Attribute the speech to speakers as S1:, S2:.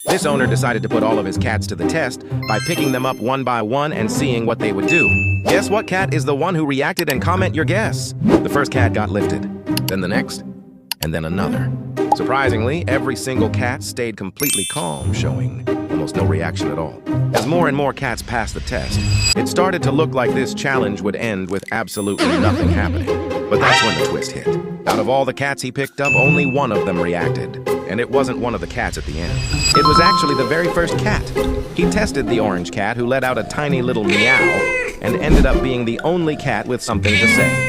S1: This owner decided to put all of his cats to the test by picking them up one by one and seeing what they would do. Guess what cat is the one who reacted, and comment your guess. The first cat got lifted, then the next, and then another. Surprisingly, every single cat stayed completely calm, showing almost no reaction at all. As more and more cats passed the test, it started to look like this challenge would end with absolutely nothing happening. But that's when the twist hit. Out of all the cats he picked up, only one of them reacted. And it wasn't one of the cats at the end. It was actually the very first cat. He tested the orange cat, who let out a tiny little meow, and ended up being the only cat with something to say.